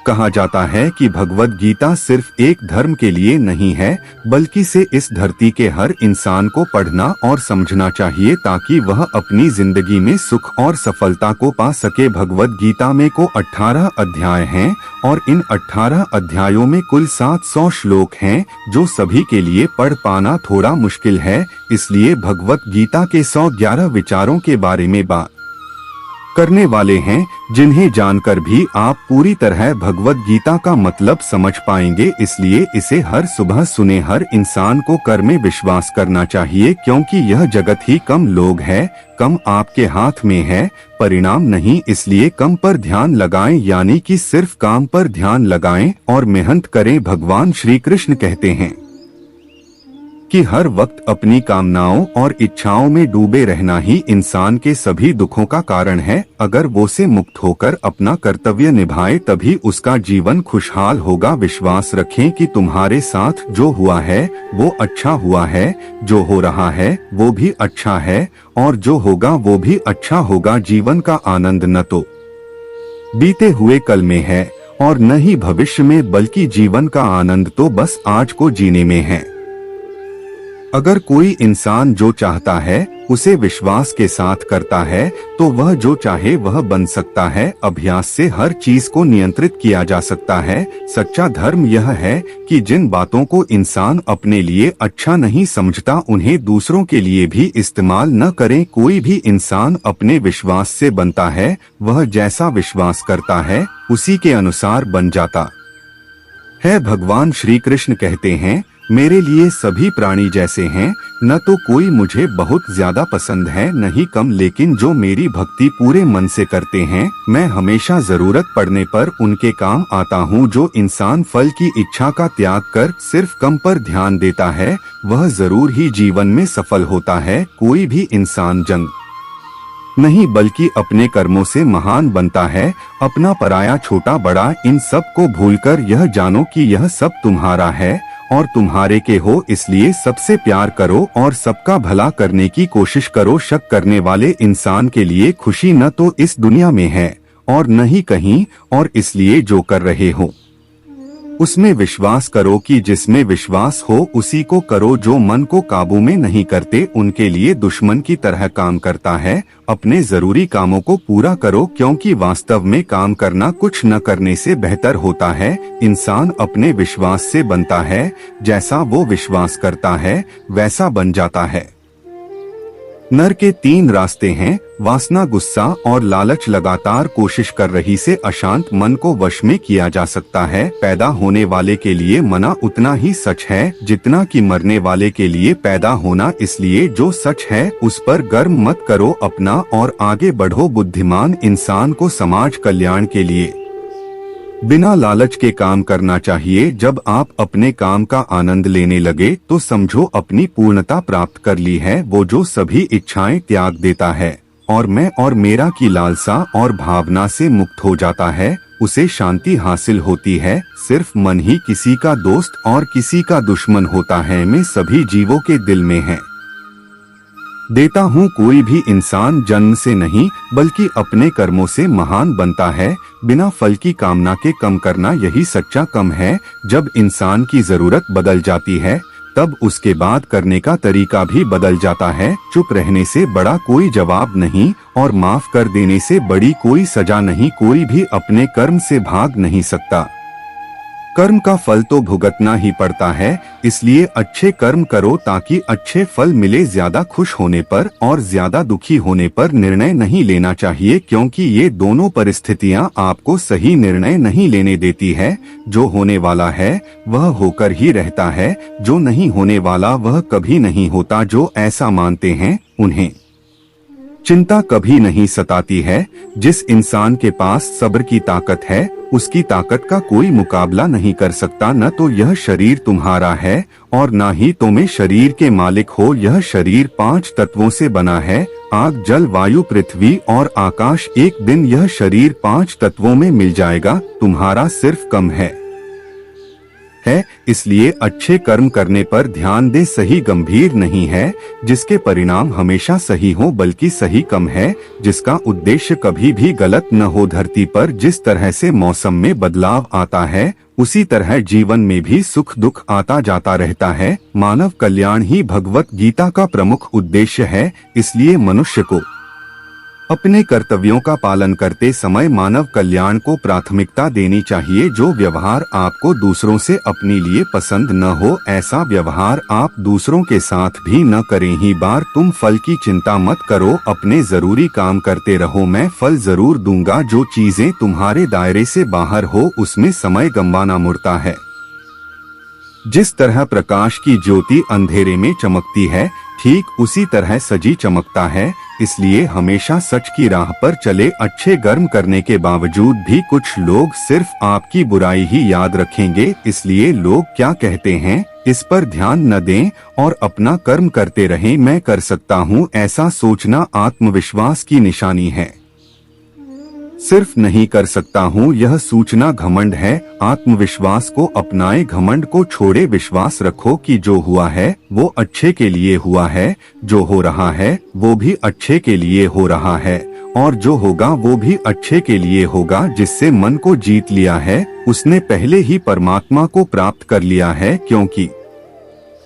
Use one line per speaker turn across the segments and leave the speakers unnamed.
कहा जाता है कि भगवत गीता सिर्फ एक धर्म के लिए नहीं है, बल्कि से इस धरती के हर इंसान को पढ़ना और समझना चाहिए ताकि वह अपनी जिंदगी में सुख और सफलता को पा सके। भगवत गीता में को 18 अध्याय हैं और इन 18 अध्यायों में कुल 700 श्लोक हैं, जो सभी के लिए पढ़ पाना थोड़ा मुश्किल है। इसलिए भगवत गीता के 111 विचारों के बारे में बात करने वाले हैं, जिन्हें जानकर भी आप पूरी तरह भगवत गीता का मतलब समझ पाएंगे। इसलिए इसे हर सुबह सुने हर इंसान को कर में विश्वास करना चाहिए, क्योंकि यह जगत ही कम लोग है, कम आपके हाथ में है, परिणाम नहीं। इसलिए कम पर ध्यान लगाएं, यानी कि सिर्फ काम पर ध्यान लगाएं और मेहनत करें। भगवान श्री कृष्ण कहते हैं कि हर वक्त अपनी कामनाओं और इच्छाओं में डूबे रहना ही इंसान के सभी दुखों का कारण है। अगर वो से मुक्त होकर अपना कर्तव्य निभाए तभी उसका जीवन खुशहाल होगा। विश्वास रखें कि तुम्हारे साथ जो हुआ है वो अच्छा हुआ है, जो हो रहा है वो भी अच्छा है और जो होगा वो भी अच्छा होगा। जीवन का आनंद न तो बीते हुए कल में है और न ही भविष्य में, बल्कि जीवन का आनंद तो बस आज को जीने में है। अगर कोई इंसान जो चाहता है उसे विश्वास के साथ करता है तो वह जो चाहे वह बन सकता है। अभ्यास से हर चीज को नियंत्रित किया जा सकता है। सच्चा धर्म यह है कि जिन बातों को इंसान अपने लिए अच्छा नहीं समझता उन्हें दूसरों के लिए भी इस्तेमाल न करें। कोई भी इंसान अपने विश्वास से बनता है, वह जैसा विश्वास करता है उसी के अनुसार बन जाता है। भगवान श्री कृष्ण कहते हैं, मेरे लिए सभी प्राणी जैसे हैं, न तो कोई मुझे बहुत ज्यादा पसंद है न ही कम, लेकिन जो मेरी भक्ति पूरे मन से करते हैं मैं हमेशा जरूरत पड़ने पर उनके काम आता हूँ। जो इंसान फल की इच्छा का त्याग कर सिर्फ कम पर ध्यान देता है वह जरूर ही जीवन में सफल होता है। कोई भी इंसान जंग नहीं बल्कि अपने कर्मों से महान बनता है। अपना पराया छोटा बड़ा इन सब को भूलकर यह जानो कि यह सब तुम्हारा है और तुम्हारे के हो, इसलिए सबसे प्यार करो और सबका भला करने की कोशिश करो। शक करने वाले इंसान के लिए खुशी न तो इस दुनिया में है और न ही कहीं और, इसलिए जो कर रहे हो उसमें विश्वास करो कि जिसमें विश्वास हो उसी को करो। जो मन को काबू में नहीं करते उनके लिए दुश्मन की तरह काम करता है। अपने जरूरी कामों को पूरा करो, क्योंकि वास्तव में काम करना कुछ न करने से बेहतर होता है। इंसान अपने विश्वास से बनता है, जैसा वो विश्वास करता है वैसा बन जाता है। नर के 3 रास्ते हैं, वासना, गुस्सा और लालच। लगातार कोशिश कर रही से अशांत मन को वश में किया जा सकता है। पैदा होने वाले के लिए मना उतना ही सच है जितना कि मरने वाले के लिए पैदा होना। इसलिए जो सच है उस पर गर्व मत करो अपना और आगे बढ़ो। बुद्धिमान इंसान को समाज कल्याण के लिए बिना लालच के काम करना चाहिए। जब आप अपने काम का आनंद लेने लगे तो समझो अपनी पूर्णता प्राप्त कर ली है। वो जो सभी इच्छाएं त्याग देता है और मैं और मेरा की लालसा और भावना से मुक्त हो जाता है, उसे शांति हासिल होती है। सिर्फ मन ही किसी का दोस्त और किसी का दुश्मन होता है। मैं सभी जीवों के दिल में है देता हूँ। कोई भी इंसान जन्म से नहीं बल्कि अपने कर्मों से महान बनता है। बिना फल की कामना के कम करना यही सच्चा कम है। जब इंसान की जरूरत बदल जाती है तब उसके बाद करने का तरीका भी बदल जाता है। चुप रहने से बड़ा कोई जवाब नहीं और माफ कर देने से बड़ी कोई सजा नहीं। कोई भी अपने कर्म से भाग नहीं सकता। कर्म का फल तो भुगतना ही पड़ता है, इसलिए अच्छे कर्म करो ताकि अच्छे फल मिले। ज्यादा खुश होने पर और ज्यादा दुखी होने पर निर्णय नहीं लेना चाहिए, क्योंकि ये दोनों परिस्थितियां आपको सही निर्णय नहीं लेने देती है। जो होने वाला है वह होकर ही रहता है, जो नहीं होने वाला वह कभी नहीं होता। जो ऐसा मानते हैं उन्हें चिंता कभी नहीं सताती है। जिस इंसान के पास सब्र की ताकत है उसकी ताकत का कोई मुकाबला नहीं कर सकता। न तो यह शरीर तुम्हारा है और न ही तुम्हें शरीर के मालिक हो। यह शरीर 5 तत्वों से बना है, आग, जल, वायु, पृथ्वी और आकाश। एक दिन यह शरीर 5 तत्वों में मिल जाएगा। तुम्हारा सिर्फ कम है है, इसलिए अच्छे कर्म करने पर ध्यान दे। सही गंभीर नहीं है जिसके परिणाम हमेशा सही हो, बल्कि सही कम है जिसका उद्देश्य कभी भी गलत न हो। धरती पर जिस तरह से मौसम में बदलाव आता है, उसी तरह जीवन में भी सुख दुख आता जाता रहता है। मानव कल्याण ही भगवत गीता का प्रमुख उद्देश्य है, इसलिए मनुष्य को अपने कर्तव्यों का पालन करते समय मानव कल्याण को प्राथमिकता देनी चाहिए। जो व्यवहार आपको दूसरों से अपने लिए पसंद न हो, ऐसा व्यवहार आप दूसरों के साथ भी न करें। ही बार तुम फल की चिंता मत करो, अपने जरूरी काम करते रहो, मैं फल जरूर दूंगा। जो चीजें तुम्हारे दायरे से बाहर हो उसमें समय गंवाना मुड़ता है। जिस तरह प्रकाश की ज्योति अंधेरे में चमकती है, ठीक उसी तरह सजी चमकता है। इसलिए हमेशा सच की राह पर चले। अच्छे कर्म करने के बावजूद भी कुछ लोग सिर्फ आपकी बुराई ही याद रखेंगे, इसलिए लोग क्या कहते हैं इस पर ध्यान न दें और अपना कर्म करते रहें। मैं कर सकता हूँ, ऐसा सोचना आत्मविश्वास की निशानी है। सिर्फ नहीं कर सकता हूँ यह सूचना घमंड है। आत्मविश्वास को अपनाए, घमंड को छोड़े। विश्वास रखो कि जो हुआ है वो अच्छे के लिए हुआ है, जो हो रहा है वो भी अच्छे के लिए हो रहा है, और जो होगा वो भी अच्छे के लिए होगा। जिससे मन को जीत लिया है उसने पहले ही परमात्मा को प्राप्त कर लिया है, क्योंकि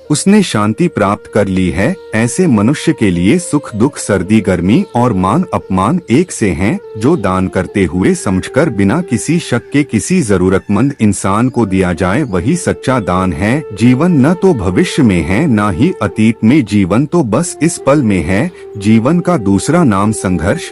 उसने शांति प्राप्त कर ली है। ऐसे मनुष्य के लिए सुख दुख, सर्दी गर्मी और मान अपमान एक से हैं। जो दान करते हुए समझकर बिना किसी शक के किसी जरूरतमंद इंसान को दिया जाए वही सच्चा दान है। जीवन न तो भविष्य में है न ही अतीत में, जीवन तो बस इस पल में है। जीवन का दूसरा नाम संघर्ष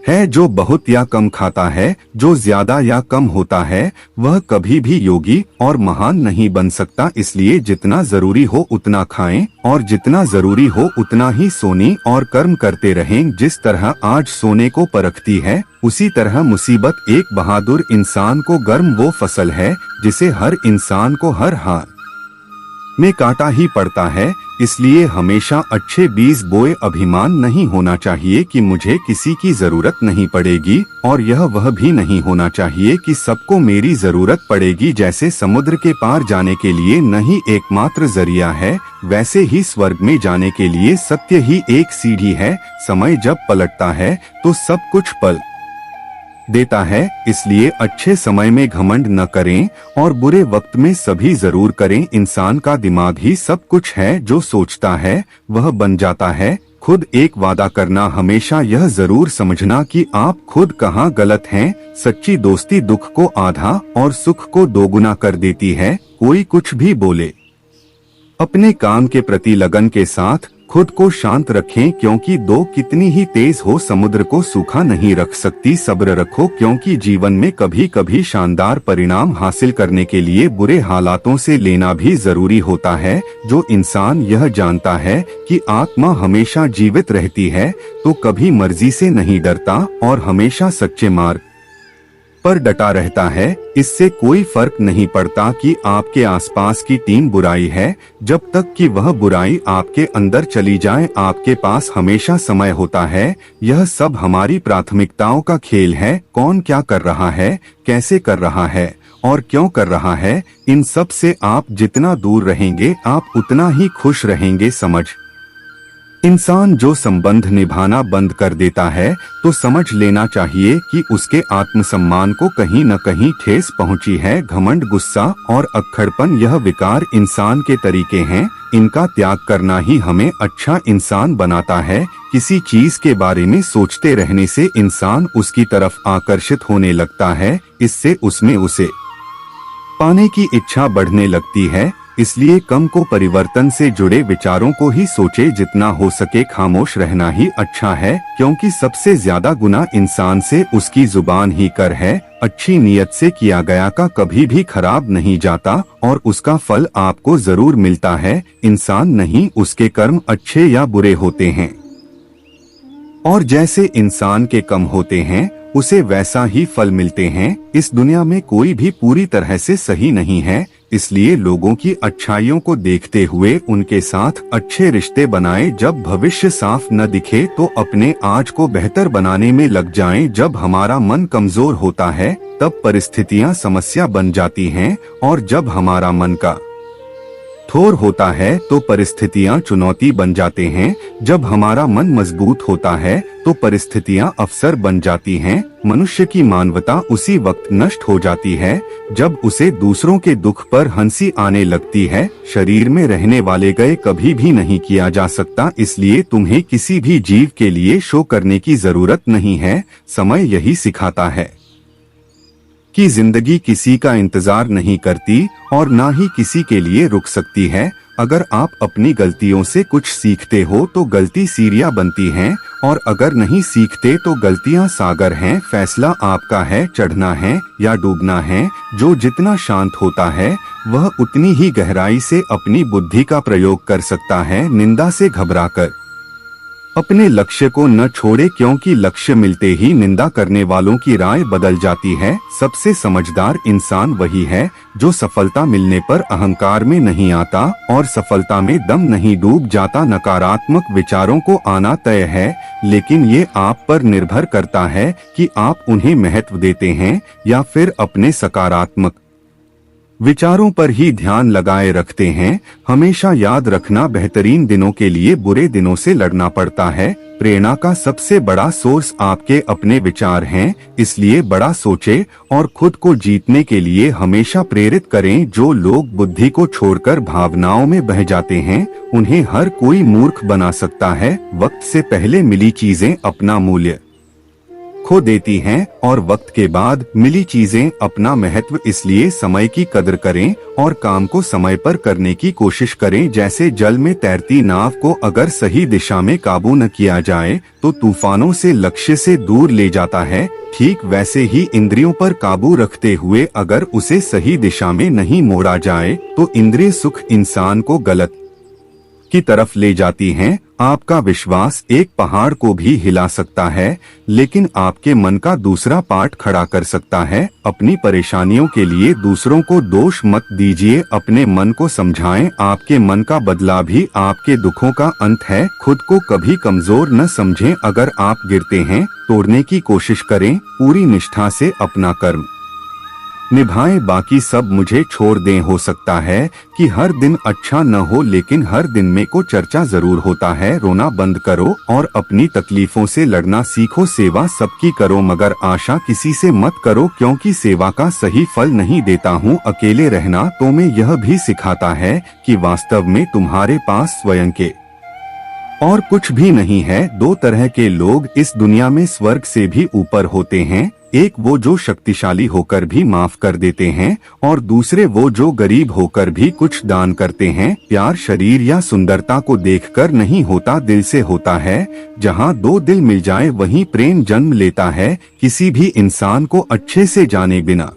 है। जो बहुत या कम खाता है, जो ज्यादा या कम होता है, वह कभी भी योगी और महान नहीं बन सकता। इसलिए जितना जरूरी हो उतना खाएं और जितना जरूरी हो उतना ही सोने और कर्म करते रहें। जिस तरह आज सोने को परखती है, उसी तरह मुसीबत एक बहादुर इंसान को गर्म वो फसल है जिसे हर इंसान को हर हाल में काटा ही पड़ता है। इसलिए हमेशा अच्छे बीज बोए। अभिमान नहीं होना चाहिए कि मुझे किसी की जरूरत नहीं पड़ेगी, और यह वह भी नहीं होना चाहिए कि सबको मेरी जरूरत पड़ेगी। जैसे समुद्र के पार जाने के लिए नहीं एकमात्र जरिया है, वैसे ही स्वर्ग में जाने के लिए सत्य ही एक सीढ़ी है। समय जब पलटता है तो सब कुछ पल देता है। इसलिए अच्छे समय में घमंड न करें और बुरे वक्त में सभी जरूर करें। इंसान का दिमाग ही सब कुछ है, जो सोचता है वह बन जाता है। खुद एक वादा करना, हमेशा यह जरूर समझना कि आप खुद कहाँ गलत हैं। सच्ची दोस्ती दुख को आधा और सुख को दोगुना कर देती है। कोई कुछ भी बोले, अपने काम के प्रति लगन के साथ खुद को शांत रखें, क्योंकि दो कितनी ही तेज हो समुद्र को सूखा नहीं रख सकती। सब्र रखो, क्योंकि जीवन में कभी कभी शानदार परिणाम हासिल करने के लिए बुरे हालातों से लेना भी जरूरी होता है। जो इंसान यह जानता है कि आत्मा हमेशा जीवित रहती है, तो कभी मर्जी से नहीं डरता और हमेशा सच्चे मार्ग पर डटा रहता है। इससे कोई फर्क नहीं पड़ता कि आपके आसपास की टीम बुराई है, जब तक कि वह बुराई आपके अंदर चली जाए। आपके पास हमेशा समय होता है। यह सब हमारी प्राथमिकताओं का खेल है। कौन क्या कर रहा है, कैसे कर रहा है और क्यों कर रहा है, इन सब से आप जितना दूर रहेंगे आप उतना ही खुश रहेंगे। समझ इंसान जो संबंध निभाना बंद कर देता है तो समझ लेना चाहिए कि उसके आत्मसम्मान को कहीं न कहीं ठेस पहुंची है। घमंड, गुस्सा और अक्खड़पन यह विकार इंसान के तरीके हैं। इनका त्याग करना ही हमें अच्छा इंसान बनाता है। किसी चीज के बारे में सोचते रहने से इंसान उसकी तरफ आकर्षित होने लगता है। इससे उसमें उसे पाने की इच्छा बढ़ने लगती है। इसलिए कम को परिवर्तन से जुड़े विचारों को ही सोचे। जितना हो सके खामोश रहना ही अच्छा है, क्योंकि सबसे ज्यादा गुनाह इंसान से उसकी जुबान ही कर है। अच्छी नीयत से किया गया का कभी भी खराब नहीं जाता और उसका फल आपको जरूर मिलता है। इंसान नहीं, उसके कर्म अच्छे या बुरे होते हैं, और जैसे इंसान के कम होते हैं उसे वैसा ही फल मिलते हैं। इस दुनिया में कोई भी पूरी तरह से सही नहीं है। इसलिए लोगों की अच्छाइयों को देखते हुए उनके साथ अच्छे रिश्ते बनाएं। जब भविष्य साफ न दिखे तो अपने आज को बेहतर बनाने में लग जाएं। जब हमारा मन कमजोर होता है तब परिस्थितियां समस्या बन जाती हैं, और जब हमारा मन का कठोर होता है तो परिस्थितियां चुनौती बन जाते हैं। जब हमारा मन मजबूत होता है तो परिस्थितियां अवसर बन जाती हैं। मनुष्य की मानवता उसी वक्त नष्ट हो जाती है जब उसे दूसरों के दुख पर हंसी आने लगती है। शरीर में रहने वाले गए कभी भी नहीं किया जा सकता, इसलिए तुम्हें किसी भी जीव के लिए शो करने की जरूरत नहीं है। समय यही सिखाता है कि जिंदगी किसी का इंतजार नहीं करती और ना ही किसी के लिए रुक सकती है। अगर आप अपनी गलतियों से कुछ सीखते हो तो गलती सीढ़ियां बनती हैं, और अगर नहीं सीखते तो गलतियां सागर हैं। फैसला आपका है, चढ़ना है या डूबना है। जो जितना शांत होता है वह उतनी ही गहराई से अपनी बुद्धि का प्रयोग कर सकता है। निंदा से घबराकर अपने लक्ष्य को न छोड़े, क्योंकि लक्ष्य मिलते ही निंदा करने वालों की राय बदल जाती है। सबसे समझदार इंसान वही है जो सफलता मिलने पर अहंकार में नहीं आता और सफलता में दम नहीं डूब जाता। नकारात्मक विचारों को आना तय है, लेकिन ये आप पर निर्भर करता है कि आप उन्हें महत्व देते हैं या फिर अपने सकारात्मक विचारों पर ही ध्यान लगाए रखते हैं। हमेशा याद रखना, बेहतरीन दिनों के लिए बुरे दिनों से लड़ना पड़ता है। प्रेरणा का सबसे बड़ा सोर्स आपके अपने विचार हैं, इसलिए बड़ा सोचें और खुद को जीतने के लिए हमेशा प्रेरित करें। जो लोग बुद्धि को छोड़कर भावनाओं में बह जाते हैं उन्हें हर कोई मूर्ख बना सकता है। वक्त से पहले मिली चीजें अपना मूल्य खो देती हैं और वक्त के बाद मिली चीजें अपना महत्व। इसलिए समय की कदर करें और काम को समय पर करने की कोशिश करें। जैसे जल में तैरती नाव को अगर सही दिशा में काबू न किया जाए तो तूफानों से लक्ष्य से दूर ले जाता है, ठीक वैसे ही इंद्रियों पर काबू रखते हुए अगर उसे सही दिशा में नहीं मोड़ा जाए तो इंद्रिय सुख इंसान को गलत की तरफ ले जाती हैं। आपका विश्वास एक पहाड़ को भी हिला सकता है, लेकिन आपके मन का दूसरा पार्ट खड़ा कर सकता है। अपनी परेशानियों के लिए दूसरों को दोष मत दीजिए, अपने मन को समझाएं। आपके मन का बदला भी आपके दुखों का अंत है। खुद को कभी कमजोर न समझें। अगर आप गिरते हैं तोड़ने की कोशिश करें, पूरी निष्ठा से अपना कर्म निभाएं, बाकी सब मुझे छोड़ दें। हो सकता है कि हर दिन अच्छा न हो, लेकिन हर दिन में को चर्चा जरूर होता है। रोना बंद करो और अपनी तकलीफों से लड़ना सीखो। सेवा सबकी करो मगर आशा किसी से मत करो, क्योंकि सेवा का सही फल नहीं देता हूँ। अकेले रहना तो मैं यह भी सिखाता है कि वास्तव में तुम्हारे पास स्वयं के और कुछ भी नहीं है। दो तरह के लोग इस दुनिया में स्वर्ग से भी ऊपर होते हैं, एक वो जो शक्तिशाली होकर भी माफ कर देते हैं और दूसरे वो जो गरीब होकर भी कुछ दान करते हैं। प्यार शरीर या सुंदरता को देखकर नहीं होता, दिल से होता है। जहाँ दो दिल मिल जाए वहीं प्रेम जन्म लेता है। किसी भी इंसान को अच्छे से जाने बिना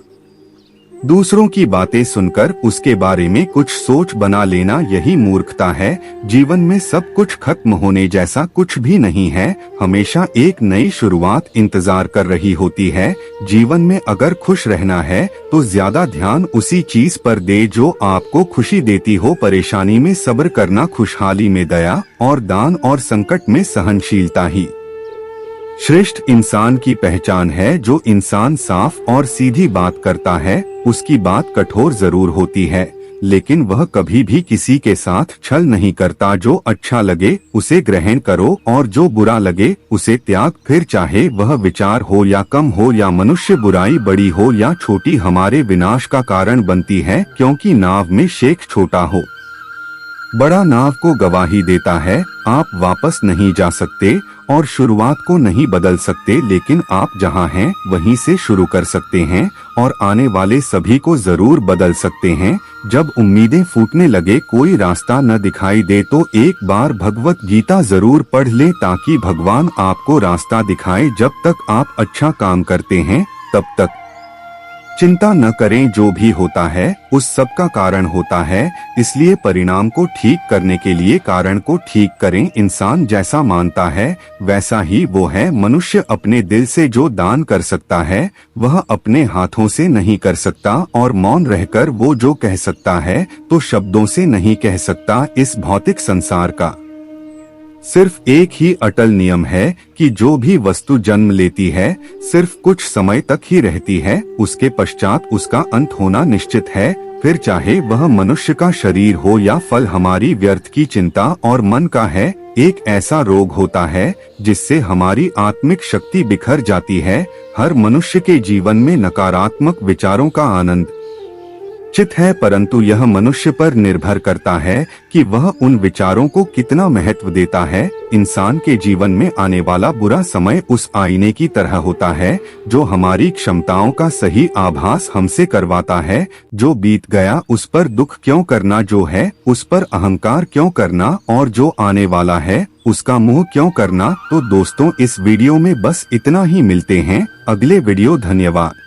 दूसरों की बातें सुनकर उसके बारे में कुछ सोच बना लेना यही मूर्खता है। जीवन में सब कुछ खत्म होने जैसा कुछ भी नहीं है, हमेशा एक नई शुरुआत इंतजार कर रही होती है। जीवन में अगर खुश रहना है तो ज्यादा ध्यान उसी चीज पर दे जो आपको खुशी देती हो। परेशानी में सब्र करना, खुशहाली में दया और दान और संकट में सहनशीलता ही श्रेष्ठ इंसान की पहचान है। जो इंसान साफ और सीधी बात करता है उसकी बात कठोर जरूर होती है, लेकिन वह कभी भी किसी के साथ छल नहीं करता। जो अच्छा लगे उसे ग्रहण करो और जो बुरा लगे उसे त्याग। फिर चाहे वह विचार हो या कम हो या मनुष्य बुराई बड़ी हो या छोटी, हमारे विनाश का कारण बनती है। क्योंकि नाव में शेख छोटा हो बड़ा नाव को गवाही देता है। आप वापस नहीं जा सकते और शुरुआत को नहीं बदल सकते, लेकिन आप जहां हैं वहीं से शुरू कर सकते हैं और आने वाले सभी को जरूर बदल सकते हैं। जब उम्मीदें फूटने लगे, कोई रास्ता न दिखाई दे तो एक बार भगवत गीता जरूर पढ़ लें ताकि भगवान आपको रास्ता दिखाए। जब तक आप अच्छा काम करते हैं तब तक चिंता न करें, जो भी होता है उस सब का कारण होता है, इसलिए परिणाम को ठीक करने के लिए कारण को ठीक करें। इंसान जैसा मानता है वैसा ही वो है। मनुष्य अपने दिल से जो दान कर सकता है वह अपने हाथों से नहीं कर सकता, और मौन रहकर वो जो कह सकता है तो शब्दों से नहीं कह सकता। इस भौतिक संसार का सिर्फ एक ही अटल नियम है कि जो भी वस्तु जन्म लेती है सिर्फ कुछ समय तक ही रहती है, उसके पश्चात उसका अंत होना निश्चित है। फिर चाहे वह मनुष्य का शरीर हो या फल। हमारी व्यर्थ की चिंता और मन का है एक ऐसा रोग होता है जिससे हमारी आत्मिक शक्ति बिखर जाती है। हर मनुष्य के जीवन में नकारात्मक विचारों का आनंद चित है, परंतु यह मनुष्य पर निर्भर करता है कि वह उन विचारों को कितना महत्व देता है। इंसान के जीवन में आने वाला बुरा समय उस आईने की तरह होता है जो हमारी क्षमताओं का सही आभास हमसे करवाता है। जो बीत गया उस पर दुख क्यों करना, जो है उस पर अहंकार क्यों करना, और जो आने वाला है उसका मोह क्यों करना। तो दोस्तों, इस वीडियो में बस इतना ही। मिलते हैं अगले वीडियो। धन्यवाद।